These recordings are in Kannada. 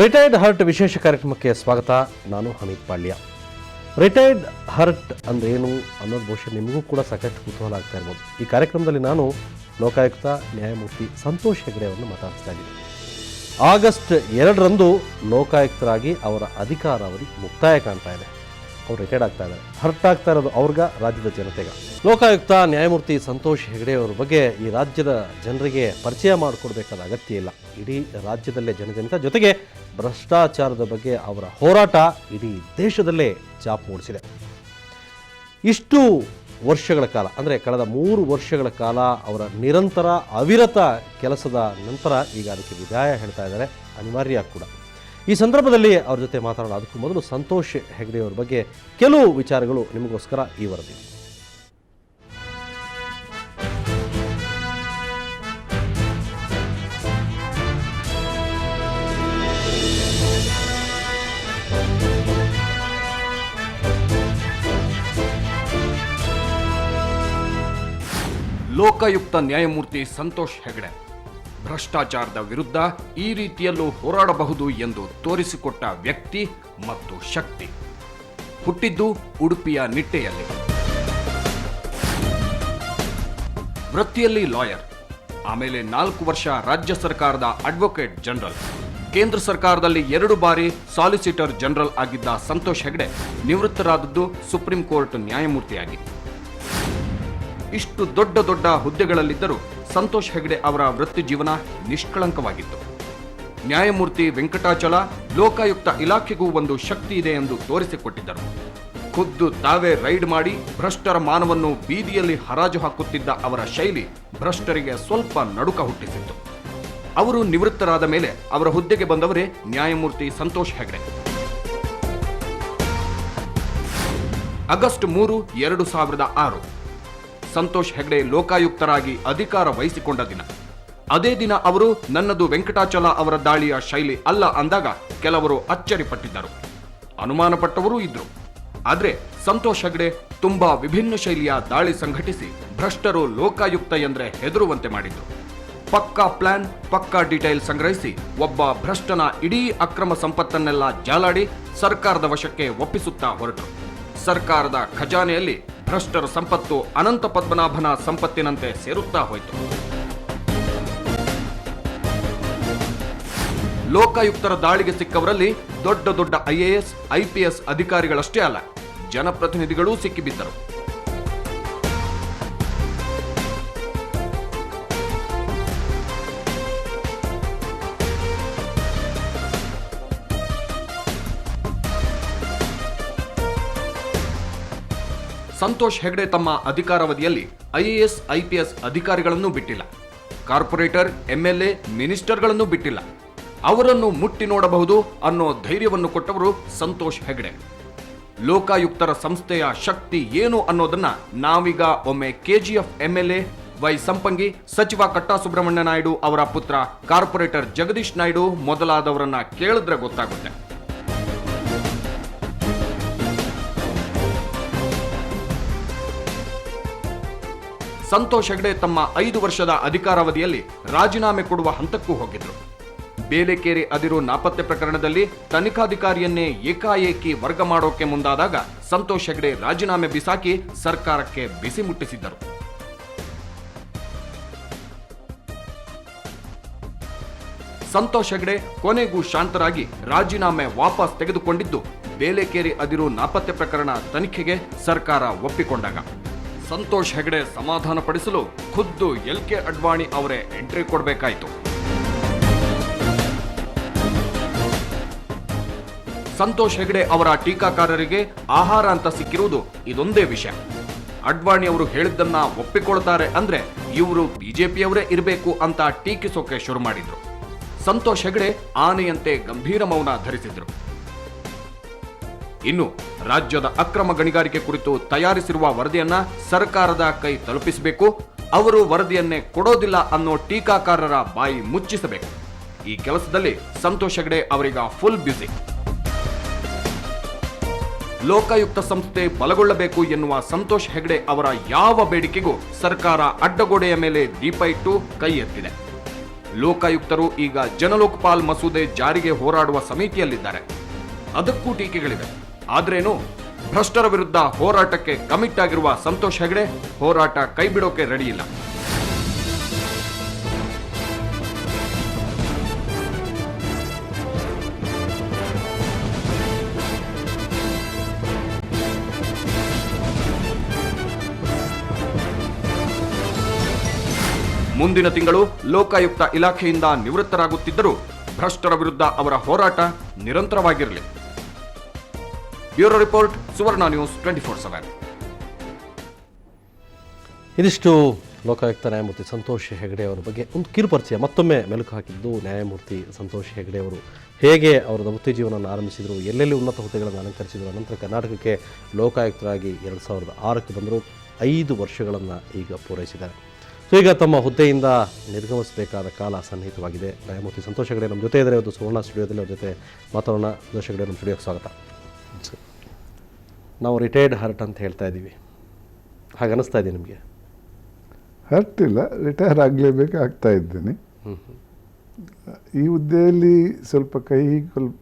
ರಿಟೈರ್ಡ್ ಹರ್ಟ್ ವಿಶೇಷ ಕಾರ್ಯಕ್ರಮಕ್ಕೆ ಸ್ವಾಗತ. ನಾನು ಹಮೀದ್ ಪಾಳ್ಯ. ರಿಟೈರ್ಡ್ ಹರ್ಟ್ ಅಂದ್ರೇನು ಅನ್ನೋದು ಬಹುಶಃ ನಿಮಗೂ ಕೂಡ ಸಾಕಷ್ಟು ಕುತೂಹಲ ಆಗ್ತಾ ಇರ್ಬೋದು. ಈ ಕಾರ್ಯಕ್ರಮದಲ್ಲಿ ನಾನು ಲೋಕಾಯುಕ್ತ ನ್ಯಾಯಮೂರ್ತಿ ಸಂತೋಷ್ ಹೆಗ್ಡೆ ಅವರನ್ನು ಮಾತಾಡಿಸ್ತಾ ಇದ್ದೀನಿ. ಆಗಸ್ಟ್ 2ರಂದು ಲೋಕಾಯುಕ್ತರಾಗಿ ಅವರ ಅಧಿಕಾರಾವಧಿ ಮುಕ್ತಾಯ ಕಾಣ್ತಾ ಇದೆ. ಅವ್ರು ರಿಟೈರ್ಡ್ ಆಗ್ತಾ ಇದ್ದಾರೆ. ಹರ್ಟ್ ಆಗ್ತಾ ಇರೋದು ಅವ್ರಿಗ, ರಾಜ್ಯದ ಜನತೆಗ. ಲೋಕಾಯುಕ್ತ ನ್ಯಾಯಮೂರ್ತಿ ಸಂತೋಷ್ ಹೆಗ್ಡೆ ಅವರ ಬಗ್ಗೆ ಈ ರಾಜ್ಯದ ಜನರಿಗೆ ಪರಿಚಯ ಮಾಡಿಕೊಡ್ಬೇಕಾದ ಅಗತ್ಯ ಇಲ್ಲ. ಇಡೀ ರಾಜ್ಯದಲ್ಲೇ ಜನಜನಿತ, ಜೊತೆಗೆ ಭ್ರಷ್ಟಾಚಾರದ ಬಗ್ಗೆ ಅವರ ಹೋರಾಟ ಇಡೀ ದೇಶದಲ್ಲೇ ಛಾಪ್ ಮೂಡಿಸಿದೆ. ಇಷ್ಟು ವರ್ಷಗಳ ಕಾಲ, ಅಂದರೆ ಕಳೆದ 3 ವರ್ಷಗಳ ಕಾಲ ಅವರ ನಿರಂತರ ಅವಿರತ ಕೆಲಸದ ನಂತರ ಈಗ ಅದಕ್ಕೆ ವಿದಾಯ ಹೇಳ್ತಾ ಇದ್ದಾರೆ, ಅನಿವಾರ್ಯ ಕೂಡ. ಈ ಸಂದರ್ಭದಲ್ಲಿ ಅವ್ರ ಜೊತೆ ಮಾತಾಡೋಣ. ಅದಕ್ಕೂ ಮೊದಲು ಸಂತೋಷ್ ಹೆಗ್ಡೆ ಅವರ ಬಗ್ಗೆ ಕೆಲವು ವಿಚಾರಗಳು ನಿಮಗೋಸ್ಕರ ಈ ವರದಿ. ಲೋಕಾಯುಕ್ತ ನ್ಯಾಯಮೂರ್ತಿ ಸಂತೋಷ್ ಹೆಗ್ಡೆ ಭ್ರಷ್ಟಾಚಾರದ ವಿರುದ್ಧ ಈ ರೀತಿಯಲ್ಲೂ ಹೋರಾಡಬಹುದು ಎಂದು ತೋರಿಸಿಕೊಟ್ಟ ವ್ಯಕ್ತಿ ಮತ್ತು ಶಕ್ತಿ. ಹುಟ್ಟಿದ್ದು ಉಡುಪಿಯ ನಿಟ್ಟೆಯಲ್ಲಿ. ವೃತ್ತಿಯಲ್ಲಿ ಲಾಯರ್, ಆಮೇಲೆ 4 ವರ್ಷ ರಾಜ್ಯ ಸರ್ಕಾರದ ಅಡ್ವೊಕೇಟ್ ಜನರಲ್, ಕೇಂದ್ರ ಸರ್ಕಾರದಲ್ಲಿ 2 ಬಾರಿ ಸಾಲಿಸಿಟರ್ ಜನರಲ್ ಆಗಿದ್ದ ಸಂತೋಷ್ ಹೆಗ್ಡೆ ನಿವೃತ್ತರಾದದ್ದು ಸುಪ್ರೀಂ ಕೋರ್ಟ್ ನ್ಯಾಯಮೂರ್ತಿಯಾಗಿ. ಇಷ್ಟು ದೊಡ್ಡ ದೊಡ್ಡ ಹುದ್ದೆಗಳಲ್ಲಿದ್ದರೂ ಸಂತೋಷ್ ಹೆಗ್ಡೆ ಅವರ ವೃತ್ತಿ ಜೀವನ ನಿಷ್ಕಳಂಕವಾಗಿತ್ತು. ನ್ಯಾಯಮೂರ್ತಿ ವೆಂಕಟಾಚಲ ಲೋಕಾಯುಕ್ತ ಇಲಾಖೆಗೂ ಒಂದು ಶಕ್ತಿ ಇದೆ ಎಂದು ತೋರಿಸಿಕೊಟ್ಟಿದ್ದರು. ಖುದ್ದು ತಾವೇ ರೈಡ್ ಮಾಡಿ ಭ್ರಷ್ಟರ ಮಾನವನ್ನು ಬೀದಿಯಲ್ಲಿ ಹರಾಜು ಹಾಕುತ್ತಿದ್ದ ಅವರ ಶೈಲಿ ಭ್ರಷ್ಟರಿಗೆ ಸ್ವಲ್ಪ ನಡುಕ ಹುಟ್ಟಿಸಿತ್ತು. ಅವರು ನಿವೃತ್ತರಾದ ಮೇಲೆ ಅವರ ಹುದ್ದೆಗೆ ಬಂದವರೇ ನ್ಯಾಯಮೂರ್ತಿ ಸಂತೋಷ್ ಹೆಗ್ಡೆ. ಆಗಸ್ಟ್ 3, 2006 ಸಂತೋಷ್ ಹೆಗ್ಡೆ ಲೋಕಾಯುಕ್ತರಾಗಿ ಅಧಿಕಾರ ವಹಿಸಿಕೊಂಡ ದಿನ. ಅದೇ ದಿನ ಅವರು ನನ್ನದು ವೆಂಕಟಾಚಲ ಅವರ ದಾಳಿಯ ಶೈಲಿ ಅಲ್ಲ ಅಂದಾಗ ಕೆಲವರು ಅಚ್ಚರಿಪಟ್ಟಿದ್ದರು, ಅನುಮಾನಪಟ್ಟವರೂ ಇದ್ರು. ಆದ್ರೆ ಸಂತೋಷ್ ಹೆಗ್ಡೆ ತುಂಬಾ ವಿಭಿನ್ನ ಶೈಲಿಯ ದಾಳಿ ಸಂಘಟಿಸಿ ಭ್ರಷ್ಟರು ಲೋಕಾಯುಕ್ತ ಎಂದ್ರೆ ಹೆದರುವಂತೆ ಮಾಡಿದ್ರು. ಪಕ್ಕಾ ಪ್ಲಾನ್, ಪಕ್ಕಾ ಡೀಟೇಲ್ ಸಂಗ್ರಹಿಸಿ ಒಬ್ಬ ಭ್ರಷ್ಟನ ಇಡೀ ಅಕ್ರಮ ಸಂಪತ್ತನ್ನೆಲ್ಲ ಜಾಲಾಡಿ ಸರ್ಕಾರದ ವಶಕ್ಕೆ ಒಪ್ಪಿಸುತ್ತಾ ಹೊರಟರು. ಸರ್ಕಾರದ ಖಜಾನೆಯಲ್ಲಿ ಭ್ರಷ್ಟರ ಸಂಪತ್ತು ಅನಂತ ಪದ್ಮನಾಭನ ಸಂಪತ್ತಿನಂತೆ ಸೇರುತ್ತಾ ಹೋಯಿತು. ಲೋಕಾಯುಕ್ತರ ದಾಳಿಗೆ ಸಿಕ್ಕವರಲ್ಲಿ ದೊಡ್ಡ ದೊಡ್ಡ IAS, IPS ಅಧಿಕಾರಿಗಳಷ್ಟೇ ಅಲ್ಲ, ಜನಪ್ರತಿನಿಧಿಗಳೂ ಸಿಕ್ಕಿಬಿದ್ದರು. ಸಂತೋಷ್ ಹೆಗ್ಡೆ ತಮ್ಮ ಅಧಿಕಾರಾವಧಿಯಲ್ಲಿ IAS, IPS ಅಧಿಕಾರಿಗಳನ್ನು ಬಿಟ್ಟಿಲ್ಲ, ಕಾರ್ಪೊರೇಟರ್, MLA, ಮಿನಿಸ್ಟರ್ಗಳನ್ನು ಬಿಟ್ಟಿಲ್ಲ. ಅವರನ್ನು ಮುಟ್ಟಿ ನೋಡಬಹುದು ಅನ್ನೋ ಧೈರ್ಯವನ್ನು ಕೊಟ್ಟವರು ಸಂತೋಷ್ ಹೆಗ್ಡೆ. ಲೋಕಾಯುಕ್ತರ ಸಂಸ್ಥೆಯ ಶಕ್ತಿ ಏನು ಅನ್ನೋದನ್ನ ನಾವೀಗ ಒಮ್ಮೆ KGF MLA ವೈ ಸಂಪಂಗಿ, ಸಚಿವ ಕಟ್ಟಾ ಸುಬ್ರಹ್ಮಣ್ಯ ನಾಯ್ಡು ಅವರ ಪುತ್ರ ಕಾರ್ಪೊರೇಟರ್ ಜಗದೀಶ್ ನಾಯ್ಡು ಮೊದಲಾದವರನ್ನ ಕೇಳಿದ್ರೆ ಗೊತ್ತಾಗುತ್ತೆ. ಸಂತೋಷ್ ಹೆಗ್ಡೆ ತಮ್ಮ 5 ವರ್ಷದ ಅಧಿಕಾರಾವಧಿಯಲ್ಲಿ ರಾಜೀನಾಮೆ ಕೊಡುವ ಹಂತಕ್ಕೂ ಹೋಗಿದ್ರು. ಬೇಲೆಕೇರಿ ಅದಿರು ನಾಪತ್ತೆ ಪ್ರಕರಣದಲ್ಲಿ ತನಿಖಾಧಿಕಾರಿಯನ್ನೇ ಏಕಾಏಕಿ ವರ್ಗ ಮಾಡೋಕೆ ಮುಂದಾದಾಗ ಸಂತೋಷ್ ಹೆಗ್ಡೆ ರಾಜೀನಾಮೆ ಬಿಸಾಕಿ ಸರ್ಕಾರಕ್ಕೆ ಬಿಸಿ ಮುಟ್ಟಿಸಿದ್ದರು. ಸಂತೋಷ್ ಹೆಗ್ಡೆ ಕೊನೆಗೂ ಶಾಂತರಾಗಿ ರಾಜೀನಾಮೆ ವಾಪಸ್ ತೆಗೆದುಕೊಂಡಿದ್ದು ಬೇಲೆಕೇರಿ ಅದಿರು ನಾಪತ್ತೆ ಪ್ರಕರಣ ತನಿಖೆಗೆ ಸರ್ಕಾರ ಒಪ್ಪಿಕೊಂಡಾಗ. ಸಂತೋಷ್ ಹೆಗ್ಡೆ ಸಮಾಧಾನ ಪಡಿಸಲು ಖುದ್ದು LK ಅಡ್ವಾಣಿ ಅವರೇ ಎಂಟ್ರಿ ಕೊಡಬೇಕಾಯಿತು. ಸಂತೋಷ್ ಹೆಗ್ಡೆ ಅವರ ಟೀಕಾಕಾರರಿಗೆ ಆಹಾರ ಅಂತ ಸಿಕ್ಕಿರುವುದು ಇದೊಂದೇ ವಿಷಯ. ಅಡ್ವಾಣಿ ಅವರು ಹೇಳಿದ್ದನ್ನ ಒಪ್ಪಿಕೊಳ್ತಾರೆ ಅಂದ್ರೆ ಇವರು ಬಿಜೆಪಿಯವರೇ ಇರಬೇಕು ಅಂತ ಟೀಕಿಸೋಕೆ ಶುರು ಮಾಡಿದ್ರು. ಸಂತೋಷ್ ಹೆಗ್ಡೆ ಆನೆಯಂತೆ ಗಂಭೀರ ಮೌನ ಧರಿಸಿದ್ರು. ಇನ್ನು ರಾಜ್ಯದ ಅಕ್ರಮ ಗಣಿಗಾರಿಕೆ ಕುರಿತು ತಯಾರಿಸಿರುವ ವರದಿಯನ್ನ ಸರ್ಕಾರದ ಕೈ ತಲುಪಿಸಬೇಕು, ಅವರು ವರದಿಯನ್ನೇ ಕೊಡೋದಿಲ್ಲ ಅನ್ನೋ ಟೀಕಾಕಾರರ ಬಾಯಿ ಮುಚ್ಚಿಸಬೇಕು. ಈ ಕೆಲಸದಲ್ಲಿ ಸಂತೋಷ್ ಹೆಗ್ಡೆ ಅವರೀಗ ಫುಲ್ ಬ್ಯುಸಿ. ಲೋಕಾಯುಕ್ತ ಸಂಸ್ಥೆ ಬಲಗೊಳ್ಳಬೇಕು ಎನ್ನುವ ಸಂತೋಷ್ ಹೆಗ್ಡೆ ಅವರ ಯಾವ ಬೇಡಿಕೆಗೂ ಸರ್ಕಾರ ಅಡ್ಡಗೋಡೆಯ ಮೇಲೆ ದೀಪ ಇಟ್ಟು ಕೈ ಎತ್ತಿದೆ. ಲೋಕಾಯುಕ್ತರು ಈಗ ಜನಲೋಕಪಾಲ್ ಮಸೂದೆ ಜಾರಿಗೆ ಹೋರಾಡುವ ಸಮಿತಿಯಲ್ಲಿದ್ದಾರೆ. ಅದಕ್ಕೂ ಟೀಕೆಗಳಿವೆ. ಆದ್ರೇನು, ಭ್ರಷ್ಟರ ವಿರುದ್ಧ ಹೋರಾಟಕ್ಕೆ ಕಮಿಟ್ ಆಗಿರುವ ಸಂತೋಷ್ ಹೆಗಡೆ ಹೋರಾಟ ಕೈಬಿಡೋಕೆ ರೆಡಿಯಿಲ್ಲ. ಮುಂದಿನ ತಿಂಗಳು ಲೋಕಾಯುಕ್ತ ಇಲಾಖೆಯಿಂದ ನಿವೃತ್ತರಾಗುತ್ತಿದ್ದರೂ ಭ್ರಷ್ಟರ ವಿರುದ್ಧ ಅವರ ಹೋರಾಟ ನಿರಂತರವಾಗಿರಲಿ. ಬ್ಯೂರೋ ರಿಪೋರ್ಟ್, ಸುವರ್ಣ ನ್ಯೂಸ್ 24/7. ಇದಿಷ್ಟು ಲೋಕಾಯುಕ್ತ ನ್ಯಾಯಮೂರ್ತಿ ಸಂತೋಷ್ ಹೆಗಡೆ ಅವರ ಬಗ್ಗೆ ಒಂದು ಕಿರುಪರಿಚಯ. ಮತ್ತೊಮ್ಮೆ ಮೆಲುಕು ಹಾಕಿದ್ದು ನ್ಯಾಯಮೂರ್ತಿ ಸಂತೋಷ್ ಹೆಗಡೆ ಅವರು ಹೇಗೆ ಅವರ ವೃತ್ತಿ ಜೀವನವನ್ನು ಆರಂಭಿಸಿದರು, ಎಲ್ಲೆಲ್ಲಿ ಉನ್ನತ ಹುದ್ದೆಗಳನ್ನು ಅಲಂಕರಿಸಿದರು, ನಂತರ ಕರ್ನಾಟಕಕ್ಕೆ ಲೋಕಾಯುಕ್ತರಾಗಿ 2006ಕ್ಕೆ ಬಂದರು. 5 ವರ್ಷಗಳನ್ನು ಈಗ ಪೂರೈಸಿದ್ದಾರೆ. ಸೊ ಈಗ ತಮ್ಮ ಹುದ್ದೆಯಿಂದ ನಿರ್ಗಮಿಸಬೇಕಾದ ಕಾಲ ಸನ್ನಿಹಿತವಾಗಿದೆ. ನ್ಯಾಯಮೂರ್ತಿ ಸಂತೋಷ್ ಹೆಗಡೆ ನಮ್ಮ ಜೊತೆ ಇದ್ದಾರೆ. ಇವತ್ತು ಸುವರ್ಣ ಸ್ಟುಡಿಯೋದಲ್ಲಿ ಅವ್ರ ಜೊತೆ ಮಾತಾಡೋಣ. ಸಂತೋಷ್ ಹೆಗಡೆ ನಮ್ಮ ಸ್ಟುಡಿಯೋಕ್ಕೆ ಸ್ವಾಗತ. ನಾವು ರಿಟೈರ್ಡ್ ಹರ್ಟ್ ಅಂತ ಹೇಳ್ತಾ ಇದ್ದೀವಿ, ಹಾಗೆ ಅನ್ನಿಸ್ತಾ ಇದೆ ನಿಮಗೆ? ಹರ್ಟ್ ಇಲ್ಲ, ರಿಟೈರ್ ಆಗಲೇಬೇಕಾಗ್ತಾ ಇದ್ದೇನೆ. ಈ ಹುದ್ದೆಯಲ್ಲಿ ಸ್ವಲ್ಪ ಕಹಿ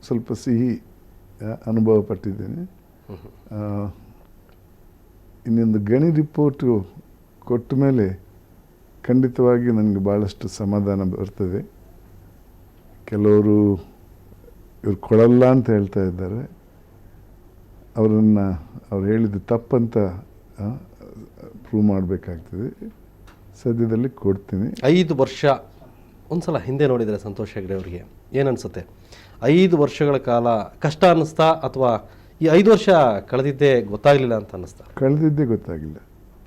ಸ್ವಲ್ಪ ಸಿಹಿ ಅನುಭವ ಪಟ್ಟಿದ್ದೇನೆ. ಇನ್ನೊಂದು ಗಣಿ ರಿಪೋರ್ಟು ಕೊಟ್ಟ ಮೇಲೆ ಖಂಡಿತವಾಗಿ ನನಗೆ ಭಾಳಷ್ಟು ಸಮಾಧಾನ ಬರ್ತದೆ. ಕೆಲವರು ಇವ್ರು ಕೊಡಲ್ಲ ಅಂತ ಹೇಳ್ತಾ ಇದ್ದಾರೆ. ಅವ್ರು ಹೇಳಿದ್ದು ತಪ್ಪಂತ ಪ್ರೂವ್ ಮಾಡಬೇಕಾಗ್ತದೆ. ಸದ್ಯದಲ್ಲಿ ಕೊಡ್ತೀನಿ. 5 ವರ್ಷ ಒಂದು ಸಲ ಹಿಂದೆ ನೋಡಿದರೆ ಸಂತೋಷ್ ಹೆಗಡೆ ಅವರಿಗೆ ಏನನ್ಸುತ್ತೆ? 5 ವರ್ಷಗಳ ಕಾಲ ಕಷ್ಟ ಅನ್ನಿಸ್ತಾ, ಅಥವಾ ಈ 5 ವರ್ಷ ಕಳೆದಿದ್ದೇ ಗೊತ್ತಾಗಲಿಲ್ಲ ಅಂತ ಅನ್ನಿಸ್ತಾ? ಕಳೆದಿದ್ದೇ ಗೊತ್ತಾಗಿಲ್ಲ.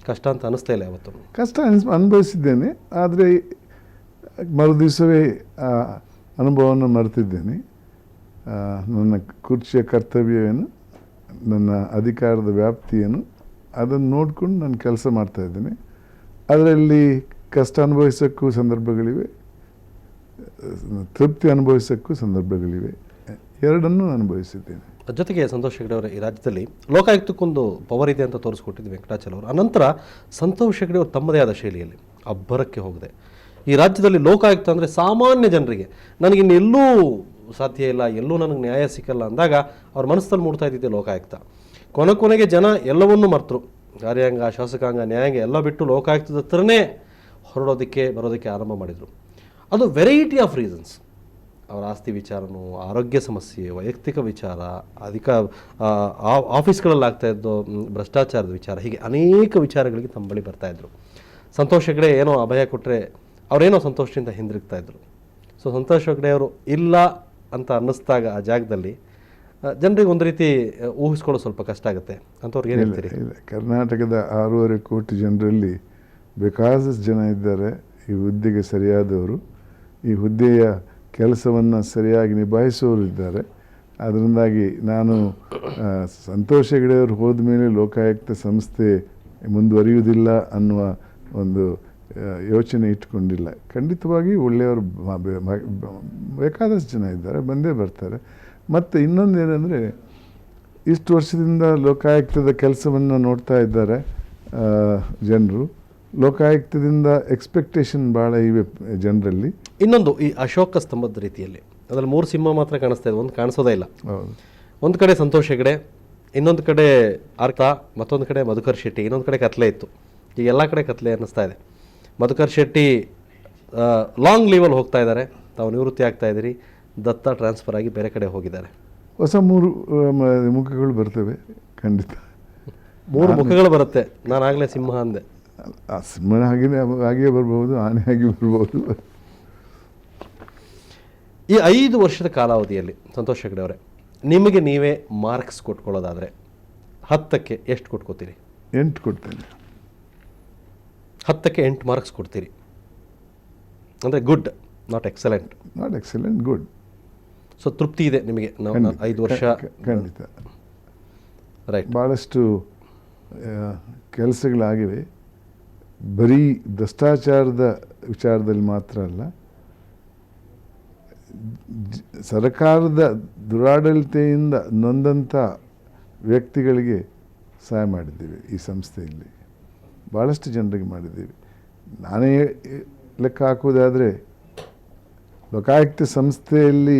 ಕಷ್ಟ ಅಂತ ಅನ್ನಿಸ್ತಾ ಇಲ್ಲ ಯಾವತ್ತು? ಕಷ್ಟ ಅನುಭವಿಸಿದ್ದೇನೆ, ಆದರೆ ಮರುದಿವಸವೇ ಆ ಅನುಭವವನ್ನು ಮರೆತಿದ್ದೇನೆ. ನನ್ನ ಕುರ್ಚಿಯ ಕರ್ತವ್ಯವೇನು, ನನ್ನ ಅಧಿಕಾರದ ವ್ಯಾಪ್ತಿಯೇನು, ಅದನ್ನು ನೋಡಿಕೊಂಡು ನಾನು ಕೆಲಸ ಮಾಡ್ತಾಯಿದ್ದೇನೆ. ಅದರಲ್ಲಿ ಕಷ್ಟ ಅನುಭವಿಸೋಕ್ಕೂ ಸಂದರ್ಭಗಳಿವೆ, ತೃಪ್ತಿ ಅನುಭವಿಸೋಕ್ಕೂ ಸಂದರ್ಭಗಳಿವೆ. ಎರಡನ್ನೂ ಅನುಭವಿಸಿದ್ದೇನೆ. ಜೊತೆಗೆ ಸಂತೋಷ್ ಹೆಗಡೆ ಅವರ ಈ ರಾಜ್ಯದಲ್ಲಿ ಲೋಕಾಯುಕ್ತಕ್ಕೊಂದು ಪವರ್ ಇದೆ ಅಂತ ತೋರಿಸ್ಕೊಟ್ಟಿದ್ದು ವೆಂಕಟಾಚಲ ಅವರು. ಅನಂತರ ಸಂತೋಷ್ ಹೆಗಡೆ ಅವರು ತಮ್ಮದೇ ಆದ ಶೈಲಿಯಲ್ಲಿ ಅಬ್ಬರಕ್ಕೆ ಹೋಗದೆ ಈ ರಾಜ್ಯದಲ್ಲಿ ಲೋಕಾಯುಕ್ತ ಅಂದರೆ ಸಾಮಾನ್ಯ ಜನರಿಗೆ ನನಗಿನ್ನೆಲ್ಲೂ ಸಾಧ್ಯ ಇಲ್ಲ, ಎಲ್ಲೂ ನನಗೆ ನ್ಯಾಯ ಸಿಕ್ಕಲ್ಲ ಅಂದಾಗ ಅವ್ರ ಮನಸ್ಸಲ್ಲಿ ಮೂಡ್ತಾ ಇದ್ದಿದ್ದೆ ಲೋಕಾಯುಕ್ತ. ಕೊನೆಗೆ ಜನ ಎಲ್ಲವನ್ನೂ ಮರ್ತರು. ಕಾರ್ಯಾಂಗ, ಶಾಸಕಾಂಗ, ನ್ಯಾಯಾಂಗ ಎಲ್ಲ ಬಿಟ್ಟು ಲೋಕಾಯುಕ್ತದ ಹತ್ರನೇ ಬರೋದಕ್ಕೆ ಆರಂಭ ಮಾಡಿದರು. ಅದು ವೆರೈಟಿ ಆಫ್ ರೀಸನ್ಸ್. ಅವರ ಆಸ್ತಿ ವಿಚಾರನೂ, ಆರೋಗ್ಯ ಸಮಸ್ಯೆ, ವೈಯಕ್ತಿಕ ವಿಚಾರ, ಆಫೀಸ್ಗಳಲ್ಲಿ ಆಗ್ತಾ ಇದ್ದೋ ಭ್ರಷ್ಟಾಚಾರದ ವಿಚಾರ, ಹೀಗೆ ಅನೇಕ ವಿಚಾರಗಳಿಗೆ ತಮ್ಮ ಬಳಿ ಬರ್ತಾಯಿದ್ರು. ಸಂತೋಷ್ ಹೆಗಡೆ ಏನೋ ಅಭಯ ಕೊಟ್ಟರೆ ಅವರೇನೋ ಸಂತೋಷದಿಂದ ಹಿಂದಿರುಗ್ತಾ ಇದ್ರು. ಸೊ ಸಂತೋಷ್ ಹೆಗಡೆ ಅವರು ಇಲ್ಲ ಅಂತ ಅನ್ನಿಸ್ದಾಗ ಆ ಜಾಗದಲ್ಲಿ ಜನರಿಗೆ ಒಂದು ರೀತಿ ಊಹಿಸ್ಕೊಳ್ಳೋ ಸ್ವಲ್ಪ ಕಷ್ಟ ಆಗುತ್ತೆ. ಅಂಥವ್ರಿಗೆ ಏನು ಹೇಳ್ತೀರಿ? ಕರ್ನಾಟಕದ 6.5 ಕೋಟಿ ಜನರಲ್ಲಿ ಬೇಕಾದಷ್ಟು ಜನ ಇದ್ದಾರೆ ಈ ಹುದ್ದೆಗೆ ಸರಿಯಾದವರು. ಈ ಹುದ್ದೆಯ ಕೆಲಸವನ್ನು ಸರಿಯಾಗಿ ನಿಭಾಯಿಸೋರು ಇದ್ದಾರೆ. ಅದರಿಂದಾಗಿ ನಾನು ಸಂತೋಷ್ ಹೆಗಡೆಯವರು ಹೋದ ಮೇಲೆ ಲೋಕಾಯುಕ್ತ ಸಂಸ್ಥೆ ಮುಂದುವರಿಯುವುದಿಲ್ಲ ಅನ್ನುವ ಒಂದು ಯೋಚನೆ ಇಟ್ಕೊಂಡಿಲ್ಲ. ಖಂಡಿತವಾಗಿ ಒಳ್ಳೆಯವರು ಬೇಕಾದಷ್ಟು ಜನ ಇದ್ದಾರೆ, ಬಂದೇ ಬರ್ತಾರೆ. ಮತ್ತು ಇನ್ನೊಂದು ಏನಂದರೆ, ಇಷ್ಟು ವರ್ಷದಿಂದ ಲೋಕಾಯುಕ್ತದ ಕೆಲಸವನ್ನು ನೋಡ್ತಾ ಇದ್ದಾರೆ ಜನರು. ಲೋಕಾಯುಕ್ತದಿಂದ ಎಕ್ಸ್ಪೆಕ್ಟೇಷನ್ ಭಾಳ ಇವೆ ಜನರಲ್ಲಿ. ಇನ್ನೊಂದು, ಈ ಅಶೋಕ ಸ್ತಂಭದ ರೀತಿಯಲ್ಲಿ ಅದರಲ್ಲಿ 3 ಸಿಂಹ ಮಾತ್ರ ಕಾಣಿಸ್ತಾ ಇದೆ, ಒಂದು ಕಾಣಿಸೋದೇ ಇಲ್ಲ. ಹೌದು. ಒಂದು ಕಡೆ ಸಂತೋಷ್ ಹೆಗಡೆ, ಇನ್ನೊಂದು ಕಡೆ ಅರ್ಥ, ಮತ್ತೊಂದು ಕಡೆ ಮಧುಕರ್ ಶೆಟ್ಟಿ, ಇನ್ನೊಂದು ಕಡೆ ಕತ್ಲೆ ಇತ್ತು. ಈಗ ಎಲ್ಲ ಕಡೆ ಕತ್ಲೆ ಅನ್ನಿಸ್ತಾ ಇದೆ. ಮಧುಕರ್ ಶೆಟ್ಟಿ ಲಾಂಗ್ ಲೀವಲ್ಲಿ ಹೋಗ್ತಾ ಇದ್ದಾರೆ, ತಾವು ನಿವೃತ್ತಿ ಆಗ್ತಾ ಇದ್ದೀರಿ. ದತ್ತ ಟ್ರಾನ್ಸ್ಫರ್ ಆಗಿ ಬೇರೆ ಕಡೆ ಹೋಗಿದ್ದಾರೆ. ಹೊಸ 3 ಮುಖಗಳು ಬರ್ತವೆ ಖಂಡಿತ. 3 ಮುಖಗಳು ಬರುತ್ತೆ. ನಾನು ಆಗಲೇ ಸಿಂಹ ಅಂದೆ. ಸಿಂಹನ ಹಾಗೆ ಬರ್ಬೋದು, ಆನೆ ಆಗಿ ಬರ್ಬೋದು. ಈ 5 ವರ್ಷದ ಕಾಲಾವಧಿಯಲ್ಲಿ ಸಂತೋಷ್ ಹೆಗಡೆ ಅವರೇ, ನಿಮಗೆ ನೀವೇ ಮಾರ್ಕ್ಸ್ ಕೊಟ್ಕೊಳ್ಳೋದಾದರೆ 10ಕ್ಕೆ ಎಷ್ಟು ಕೊಟ್ಕೋತೀರಿ? 8 ಕೊಡ್ತೇನೆ. 10ಕ್ಕೆ 8 ಮಾರ್ಕ್ಸ್ ಕೊಡ್ತೀರಿ ಅಂದರೆ good, not excellent. Not excellent, good. So ತೃಪ್ತಿ ಇದೆ ನಿಮಗೆ? ನಾವು 5 ವರ್ಷ ಖಂಡಿತ. ರೈಟ್. ಭಾಳಷ್ಟು ಕೆಲಸಗಳಾಗಿವೆ. ಬರೀ ಭ್ರಷ್ಟಾಚಾರದ ವಿಚಾರದಲ್ಲಿ ಮಾತ್ರ ಅಲ್ಲ, ಸರ್ಕಾರದ ದುರಾಡಳಿತೆಯಿಂದ ನೊಂದಂಥ ವ್ಯಕ್ತಿಗಳಿಗೆ ಸಹಾಯ ಮಾಡಿದ್ದೀವಿ. ಈ ಸಂಸ್ಥೆಯಲ್ಲಿ ಭಾಳಷ್ಟು ಜನರಿಗೆ ಮಾಡಿದ್ದೀವಿ. ನಾನೇ ಲೆಕ್ಕ ಹಾಕೋದಾದರೆ ಲೋಕಾಯುಕ್ತ ಸಂಸ್ಥೆಯಲ್ಲಿ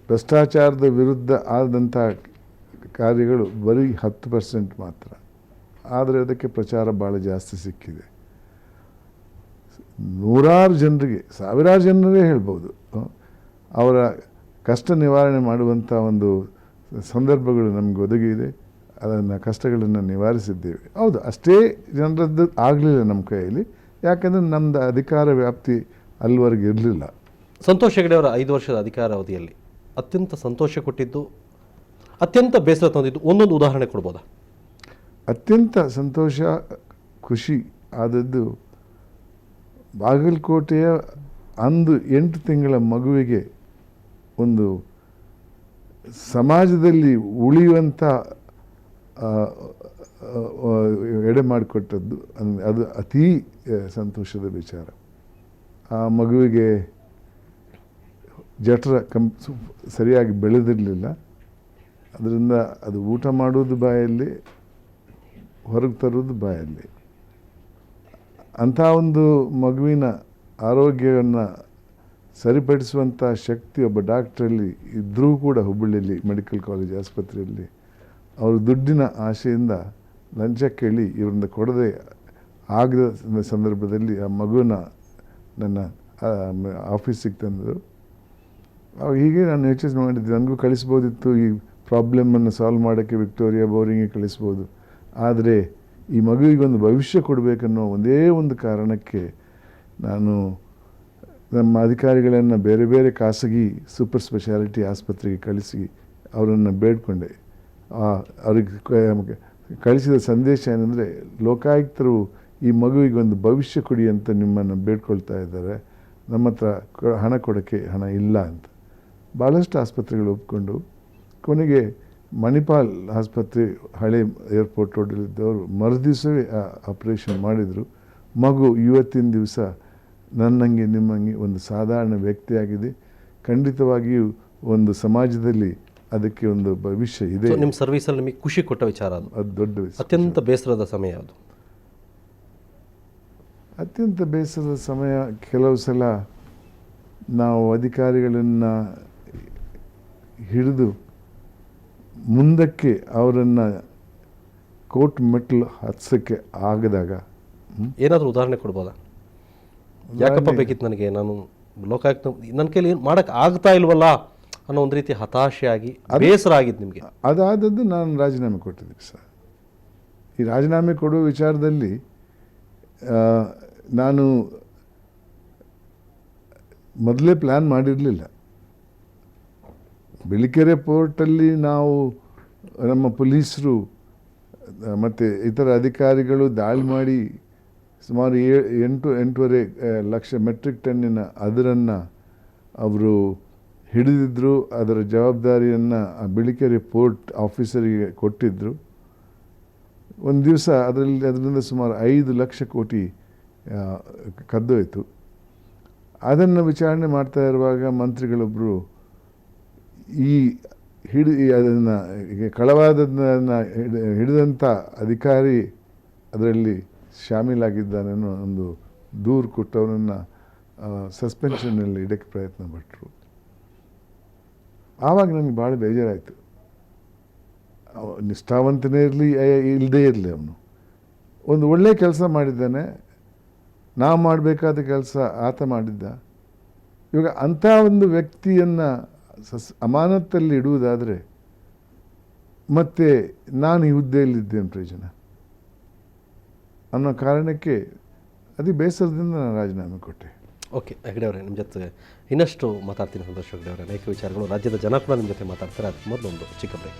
ಭ್ರಷ್ಟಾಚಾರದ ವಿರುದ್ಧ ಆದಂಥ ಕಾರ್ಯಗಳು ಬರೀ 10% ಮಾತ್ರ. ಆದರೆ ಅದಕ್ಕೆ ಪ್ರಚಾರ ಭಾಳ ಜಾಸ್ತಿ ಸಿಕ್ಕಿದೆ. ನೂರಾರು ಜನರಿಗೆ, ಸಾವಿರಾರು ಜನರೇ ಹೇಳ್ಬೋದು, ಅವರ ಕಷ್ಟ ನಿವಾರಣೆ ಮಾಡುವಂಥ ಒಂದು ಸಂದರ್ಭಗಳು ನಮಗೆ ಒದಗಿದೆ. ಅದನ್ನು ಕಷ್ಟಗಳನ್ನು ನಿವಾರಿಸಿದ್ದೇವೆ. ಹೌದು, ಅಷ್ಟೇ ಜನರದ್ದು ಆಗಲಿಲ್ಲ ನಮ್ಮ ಕೈಯಲ್ಲಿ, ಯಾಕಂದರೆ ನಮ್ಮದು ಅಧಿಕಾರ ವ್ಯಾಪ್ತಿ ಅಲ್ಲಿವರೆಗೆ ಇರಲಿಲ್ಲ. ಸಂತೋಷ್ ಹೆಗಡೆ ಅವರ 5 ವರ್ಷದ ಅಧಿಕಾರ ಅವಧಿಯಲ್ಲಿ ಅತ್ಯಂತ ಸಂತೋಷ ಕೊಟ್ಟಿದ್ದು, ಅತ್ಯಂತ ಬೇಸರ ತಂದಿದ್ದು ಒಂದೊಂದು ಉದಾಹರಣೆ ಕೊಡ್ಬೋದಾ? ಅತ್ಯಂತ ಸಂತೋಷ, ಖುಷಿ ಆದದ್ದು ಬಾಗಲಕೋಟೆಯ ಅಂದು 8 ತಿಂಗಳ ಮಗುವಿಗೆ ಒಂದು ಸಮಾಜದಲ್ಲಿ ಉಳಿಯುವಂಥ ಎಡೆ ಮಾಡಿಕೊಟ್ಟದ್ದು. ಅದು ಅತೀ ಸಂತೋಷದ ವಿಚಾರ. ಆ ಮಗುವಿಗೆ ಜಠರ ಸರಿಯಾಗಿ ಬೆಳೆದಿರಲಿಲ್ಲ. ಅದರಿಂದ ಅದು ಊಟ ಮಾಡೋದು ಬಾಯಲ್ಲಿ, ಹೊರಗೆ ತರೋದು ಬಾಯಲ್ಲಿ. ಅಂಥ ಒಂದು ಮಗುವಿನ ಆರೋಗ್ಯವನ್ನು ಸರಿಪಡಿಸುವಂಥ ಶಕ್ತಿ ಒಬ್ಬ ಡಾಕ್ಟ್ರಲ್ಲಿ ಇದ್ದರೂ ಕೂಡ ಹುಬ್ಬಳ್ಳಿಯಲ್ಲಿ ಮೆಡಿಕಲ್ ಕಾಲೇಜ್ ಆಸ್ಪತ್ರೆಯಲ್ಲಿ ಅವರು ದುಡ್ಡಿನ ಆಶೆಯಿಂದ ಲಂಚ ಕೇಳಿ ಇವರಿಂದ ಕೊಡದೆ ಆಗದ ಸಂದರ್ಭದಲ್ಲಿ ಆ ಮಗುನ ನನ್ನ ಆಫೀಸಿಗೆ ತಂದರು. ಅವಾಗ ಹೀಗೆ ನಾನು ಯೋಚನೆ ಮಾಡಿದ್ದೆ, ನನಗೂ ಕಳಿಸ್ಬೋದಿತ್ತು ಈ ಪ್ರಾಬ್ಲಮನ್ನು ಸಾಲ್ವ್ ಮಾಡೋಕ್ಕೆ, ವಿಕ್ಟೋರಿಯಾ ಬೋರಿಂಗಿಗೆ ಕಳಿಸ್ಬೋದು. ಆದರೆ ಈ ಮಗುವಿಗೊಂದು ಭವಿಷ್ಯ ಕೊಡಬೇಕನ್ನೋ ಒಂದೇ ಒಂದು ಕಾರಣಕ್ಕೆ ನಾನು ನಮ್ಮ ಅಧಿಕಾರಿಗಳನ್ನು ಬೇರೆ ಬೇರೆ ಖಾಸಗಿ ಸೂಪರ್ ಸ್ಪೆಷಾಲಿಟಿ ಆಸ್ಪತ್ರೆಗೆ ಕಳಿಸಿ ಅವರನ್ನು ಬೇಡ್ಕೊಂಡೆ. ಅವ್ರಿಗೆ ಕಳಿಸಿದ ಸಂದೇಶ ಏನಂದರೆ, ಲೋಕಾಯುಕ್ತರು ಈ ಮಗುವಿಗೊಂದು ಭವಿಷ್ಯ ಕೊಡಿ ಅಂತ ನಿಮ್ಮನ್ನು ಬೇಡ್ಕೊಳ್ತಾ ಇದ್ದಾರೆ, ನಮ್ಮ ಹತ್ರ ಹಣ ಕೊಡೋಕ್ಕೆ ಹಣ ಇಲ್ಲ ಅಂತ. ಭಾಳಷ್ಟು ಆಸ್ಪತ್ರೆಗಳು ಒಪ್ಕೊಂಡು ಕೊನೆಗೆ ಮಣಿಪಾಲ್ ಆಸ್ಪತ್ರೆ ಹಳೆ ಏರ್ಪೋರ್ಟ್ ರೋಡಲ್ಲಿದ್ದವರು ಮರುದಿವಸವೇ ಆಪರೇಷನ್ ಮಾಡಿದರು. ಮಗು ಇವತ್ತಿನ ದಿವಸ ನನ್ನಂಗೆ ನಿಮ್ಮಂಗೆ ಒಂದು ಸಾಧಾರಣ ವ್ಯಕ್ತಿಯಾಗಿದೆ. ಖಂಡಿತವಾಗಿಯೂ ಒಂದು ಸಮಾಜದಲ್ಲಿ ಅದಕ್ಕೆ ಒಂದು ಭವಿಷ್ಯ ಇದೆ. ನಿಮ್ಮ ಸರ್ವಿಸಲ್ಲಿ ನಿಮಗೆ ಖುಷಿ ಕೊಟ್ಟ ವಿಚಾರ ಅದು? ಅದು ದೊಡ್ಡ ವಿಷಯ. ಅತ್ಯಂತ ಬೇಸರದ ಸಮಯ ಅದು? ಅತ್ಯಂತ ಬೇಸರದ ಸಮಯ, ಕೆಲವು ಸಲ ನಾವು ಅಧಿಕಾರಿಗಳನ್ನು ಹಿಡಿದು ಮುಂದಕ್ಕೆ ಅವರನ್ನು ಕೋರ್ಟ್ ಮೆಟ್ಲು ಹತ್ಸೋಕ್ಕೆ ಆಗದಾಗ. ಏನಾದರೂ ಉದಾಹರಣೆ ಕೊಡ್ಬೋದಾ? ಯಾಕಪ್ಪ ಬೇಕಿತ್ತು ನನಗೆ, ನಾನು ಲೋಕಾಯುಕ್ತ ನನ್ನ ಕೈಲಿ ಏನು ಮಾಡೋಕ್ಕೆ ಆಗ್ತಾ ಇಲ್ವಲ್ಲ ಅನ್ನೋ ಒಂದು ರೀತಿ ಹತಾಶೆಯಾಗಿ ಬೇಸರ ಆಗಿದ್ದು ನಿಮಗೆ? ಅದಾದದ್ದು ನಾನು ರಾಜೀನಾಮೆ ಕೊಟ್ಟಿದ್ದೆ ಸರ್. ಈ ರಾಜೀನಾಮೆ ಕೊಡುವ ವಿಚಾರದಲ್ಲಿ ನಾನು ಮೊದಲೇ ಪ್ಲ್ಯಾನ್ ಮಾಡಿರಲಿಲ್ಲ. ಬೆಳಿಕೆರೆ ಪೋರ್ಟಲ್ಲಿ ನಾವು ನಮ್ಮ ಪೊಲೀಸರು ಮತ್ತು ಇತರ ಅಧಿಕಾರಿಗಳು ದಾಳಿ ಮಾಡಿ ಸುಮಾರು 8.5 ಲಕ್ಷ ಮೆಟ್ರಿಕ್ ಟನ್ನಿನ ಅದರನ್ನು ಅವರು ಹಿಡಿದಿದ್ದರು. ಅದರ ಜವಾಬ್ದಾರಿಯನ್ನು ಬೆಳಿಕೆರೆ ಪೋರ್ಟ್ ಆಫೀಸರಿಗೆ ಕೊಟ್ಟಿದ್ದರು. ಒಂದು ದಿವಸ ಅದರಿಂದ ಸುಮಾರು 5 ಲಕ್ಷ ಕೋಟಿ ಕದ್ದೋಯ್ತು. ಅದನ್ನು ವಿಚಾರಣೆ ಮಾಡ್ತಾ ಇರುವಾಗ ಮಂತ್ರಿಗಳೊಬ್ಬರು ಈ ಅದನ್ನು ಕಳವಾದದನ್ನು ಹಿಡಿದಂಥ ಅಧಿಕಾರಿ ಅದರಲ್ಲಿ ಶಾಮೀಲಾಗಿದ್ದಾನೆ ಅನ್ನೋ ಒಂದು ದೂರು ಕೊಟ್ಟು ಅವನನ್ನು ಸಸ್ಪೆನ್ಷನ್ನಲ್ಲಿ ಇಡೋಕ್ಕೆ ಪ್ರಯತ್ನ ಪಟ್ಟರು. ಆವಾಗ ನನಗೆ ಭಾಳ ಬೇಜಾರಾಯಿತು. ನಿಷ್ಠಾವಂತನೇ ಇರಲಿ ಇಲ್ಲದೇ ಇರಲಿ, ಅವನು ಒಂದು ಒಳ್ಳೆಯ ಕೆಲಸ ಮಾಡಿದ್ದಾನೆ, ನಾವು ಮಾಡಬೇಕಾದ ಕೆಲಸ ಆತ ಮಾಡಿದ್ದ. ಇವಾಗ ಅಂಥ ಒಂದು ವ್ಯಕ್ತಿಯನ್ನು ಅಮಾನತ್ತಲ್ಲಿ ಇಡುವುದಾದರೆ ಮತ್ತೆ ನಾನು ಈ ಹುದ್ದೆಯಲ್ಲಿದ್ದೇನೆ ಪ್ರಯೋಜನ ಅನ್ನೋ ಕಾರಣಕ್ಕೆ ಅತಿ ಬೇಸರದಿಂದ ನಾನು ರಾಜೀನಾಮೆ ಕೊಟ್ಟೆ. ಓಕೆ ಹೆಗಡೆ ಅವರೇ, ನಿಮ್ಮ ಜೊತೆ ಇನ್ನಷ್ಟು ಮಾತಾಡ್ತೀನಿ. ಸಂತೋಷ್ ಹೆಗಡೆ ಅವರೇ, ಅನೇಕ ವಿಚಾರಗಳು, ರಾಜ್ಯದ ಜನ ಕೂಡ ನಿಮ್ಮ ಜೊತೆ ಮಾತಾಡ್ತಾರೆ. ಅದಕ್ಕೆ ಮೊದಲೊಂದು ಚಿಕ್ಕ ಬ್ರೇಕ್.